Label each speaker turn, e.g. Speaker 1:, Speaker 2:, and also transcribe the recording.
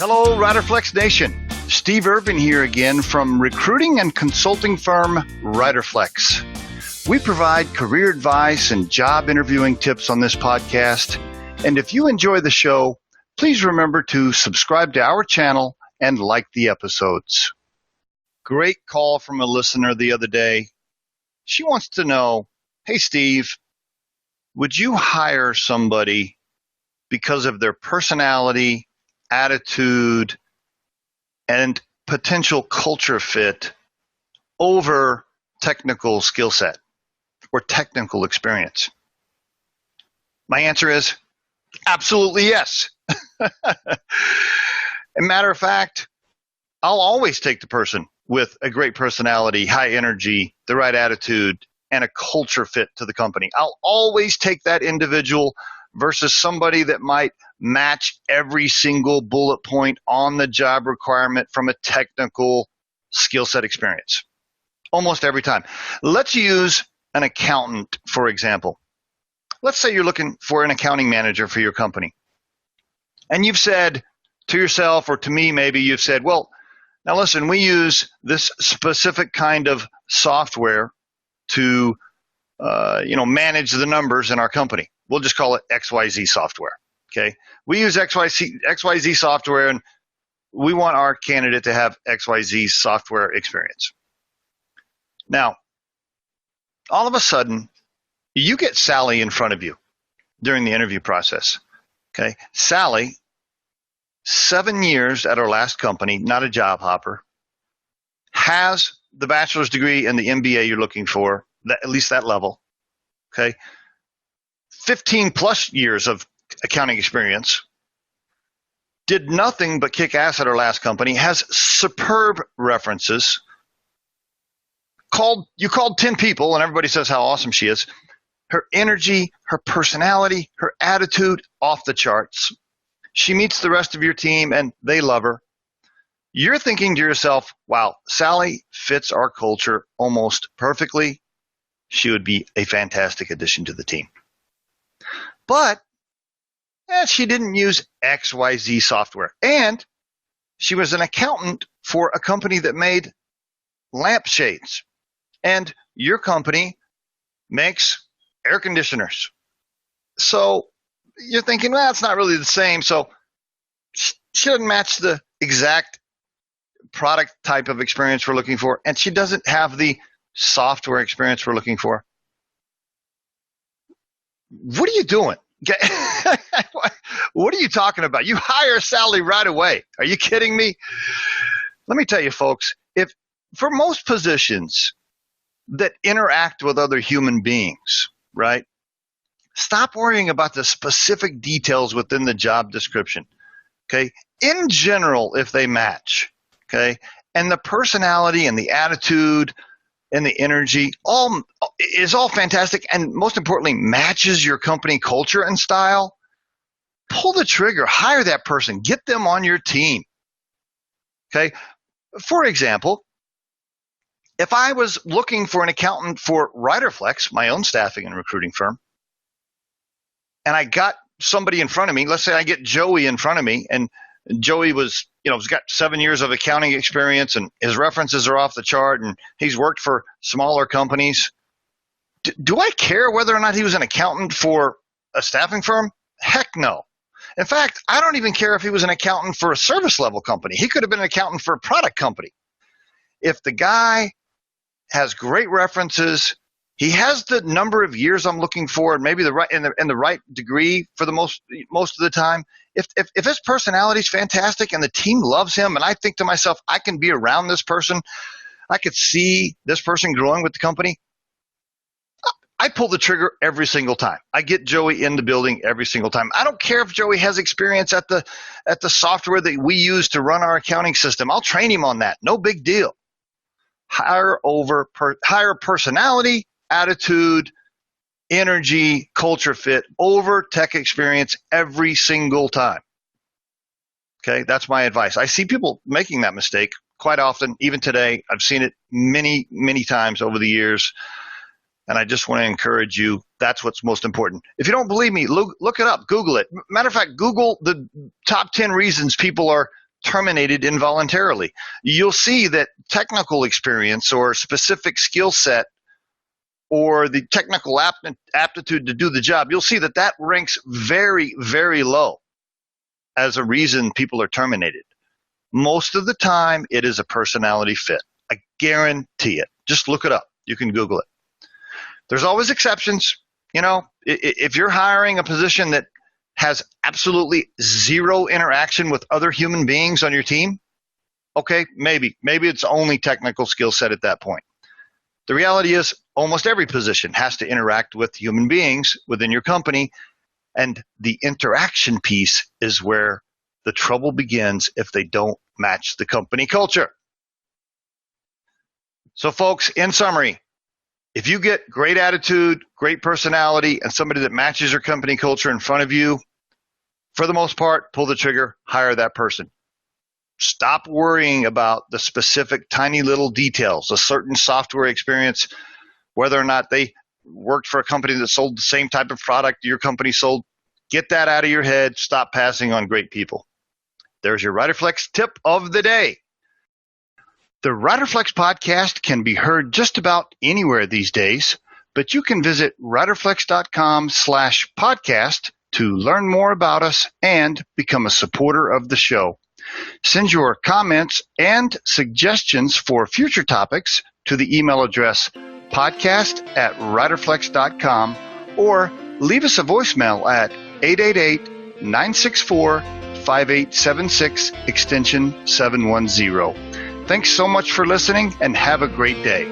Speaker 1: Hello, Riderflex Nation. Steve Irvin here again from recruiting and consulting firm Riderflex. We provide career advice and job interviewing tips on this podcast. And if you enjoy the show, please remember to subscribe to our channel and like the episodes. Great call from a listener the other day. She wants to know, hey, Steve, would you hire somebody because of their personality, attitude, and potential culture fit over technical skill set or technical experience? My answer is absolutely yes. As a matter of fact, I'll always take the person with a great personality, high energy, the right attitude, and a culture fit to the company. I'll always take that individual versus somebody that might match every single bullet point on the job requirement from a technical skill set experience. Almost every time. Let's use an accountant, for example. Let's say you're looking for an accounting manager for your company. And you've said to yourself, or to me maybe, you've said, well, now listen, we use this specific kind of software to manage the numbers in our company. We'll just call it XYZ software. Okay, we use XYZ software, and we want our candidate to have XYZ software experience. Now, all of a sudden, you get Sally in front of you during the interview process. Okay, Sally, 7 years at her last company, not a job hopper, has the bachelor's degree and the MBA you're looking for, at least that level. Okay, 15 plus years of accounting experience, did nothing but kick ass at her last company, has superb references, you called 10 people and everybody says how awesome she is. Her energy, her personality, her attitude, off the charts. She meets the rest of your team and they love her. You're thinking to yourself, wow, Sally fits our culture almost perfectly. She would be a fantastic addition to the team. But she didn't use XYZ software. And she was an accountant for a company that made lampshades. And your company makes air conditioners. So you're thinking, well, it's not really the same. So she doesn't match the exact product type of experience we're looking for. And she doesn't have the software experience we're looking for. What are you doing? What are you talking about? You hire Sally right away. Are you kidding me? Let me tell you, folks, if for most positions that interact with other human beings, right? Stop worrying about the specific details within the job description. Okay? In general, if they match, okay, and the personality and the attitude and the energy is all fantastic, and most importantly, matches your company culture and style, pull the trigger, hire that person, get them on your team. Okay? For example, if I was looking for an accountant for Riderflex, my own staffing and recruiting firm, and I got somebody in front of me, let's say I get Joey in front of me, and Joey has got 7 years of accounting experience and his references are off the chart and he's worked for smaller companies. Do I care whether or not he was an accountant for a staffing firm? Heck no. In fact, I don't even care if he was an accountant for a service level company. He could have been an accountant for a product company. If the guy has great references, he has the number of years I'm looking for, and maybe the right degree for the most of the time. If his personality is fantastic and the team loves him, and I think to myself, I can be around this person, I could see this person growing with the company, I pull the trigger every single time. I get Joey in the building every single time. I don't care if Joey has experience at the software that we use to run our accounting system. I'll train him on that. No big deal. Hire personality, attitude, energy, culture fit over tech experience every single time. Okay, that's my advice. I see people making that mistake quite often, even today. I've seen it many, many times over the years. And I just want to encourage you, that's what's most important. If you don't believe me, look it up, Google it. Matter of fact, Google the top 10 reasons people are terminated involuntarily. You'll see that technical experience or specific skill set or the technical aptitude to do the job, you'll see that that ranks very, very low as a reason people are terminated. Most of the time, it is a personality fit. I guarantee it. Just look it up. You can Google it. There's always exceptions. You know, if you're hiring a position that has absolutely zero interaction with other human beings on your team, okay, maybe it's only technical skill set at that point. The reality is almost every position has to interact with human beings within your company, and the interaction piece is where the trouble begins if they don't match the company culture. So folks, in summary, if you get great attitude, great personality, and somebody that matches your company culture in front of you, for the most part, pull the trigger, hire that person. Stop worrying about the specific tiny little details, a certain software experience, whether or not they worked for a company that sold the same type of product your company sold. Get that out of your head. Stop passing on great people. There's your Riderflex tip of the day. The Riderflex podcast can be heard just about anywhere these days, but you can visit riderflex.com/podcast to learn more about us and become a supporter of the show. Send your comments and suggestions for future topics to the email address podcast@riderflex.com or leave us a voicemail at 888-964-5876 extension 710. Thanks so much for listening and have a great day.